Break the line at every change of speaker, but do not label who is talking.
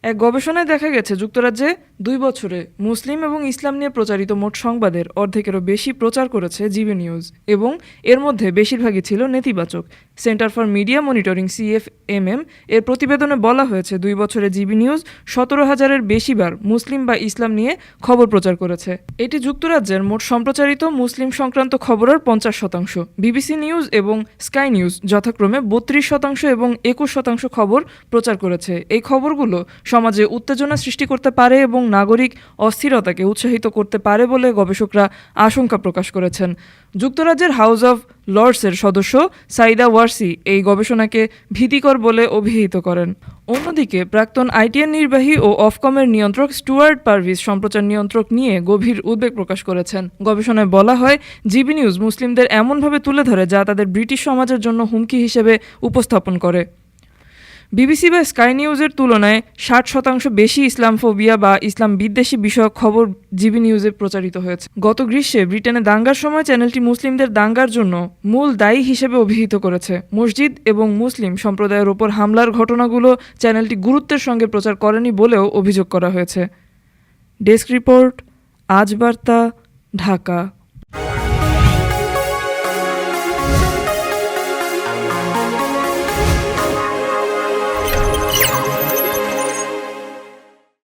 এক গবেষণায় দেখা গেছে যুক্তরাজ্যে 2 বছরে মুসলিম এবং ইসলাম নিয়ে প্রচারিত মোট সংবাদের অর্ধেকেরও বেশি প্রচার করেছে জিবি নিউজ এবং এর মধ্যে বেশিরভাগই ছিল নেতিবাচক। Centre for media monitoring CFMM এর প্রতিবেদনে বলা হয়েছে 2 বছরে জিবি নিউজ 17,000-এর বেশিবার মুসলিম বা ইসলাম নিয়ে খবর প্রচার করেছে। এটি যুক্তরাজ্যের মোট সম্প্রচারিত মুসলিম সংক্রান্ত খবরের 50%। বিবিসি নিউজ এবং স্কাই নিউজ যথাক্রমে 32% এবং 21% খবর প্রচার করেছে। এই খবরগুলো সমাজে উত্তেজনা সৃষ্টি করতে পারে এবং নাগরিক অস্থিরতাকে উৎসাহিত করতে পারে বলে গবেষকরা আশঙ্কা প্রকাশ করেছেন। যুক্তরাজ্যের হাউস অব লর্ডসের সদস্য সাইদা ওয়ারসি এই গবেষণাকে ভীতিকর বলে অভিহিত করেন। অন্যদিকে প্রাক্তন ITN নির্বাহী ও অফকমের নিয়ন্ত্রক স্টুয়ার্ট পারভিজ সম্প্রচার নিয়ন্ত্রক নিয়ে গভীর উদ্বেগ প্রকাশ করেছেন। গবেষণায় বলা হয়, জিবি নিউজ মুসলিমদের এমনভাবে তুলে ধরে যা তাদের ব্রিটিশ সমাজের জন্য হুমকি হিসেবে উপস্থাপন করে। বিবিসি বা স্কাই নিউজের তুলনায় 60% বেশি ইসলামফোবিয়া বা ইসলাম বিদ্বেষী বিষয়ক খবর জিবি নিউজে প্রচারিত হয়েছে। গত গ্রীষ্মে ব্রিটেনে দাঙ্গার সময় চ্যানেলটি মুসলিমদের দাঙ্গার জন্য মূল দায়ী হিসেবে অভিহিত করেছে। মসজিদ এবং মুসলিম সম্প্রদায়ের ওপর হামলার ঘটনাগুলো চ্যানেলটি গুরুত্বের সঙ্গে প্রচার করেনি বলেও অভিযোগ করা হয়েছে। ডেস্ক রিপোর্ট, আজ বার্তা, ঢাকা।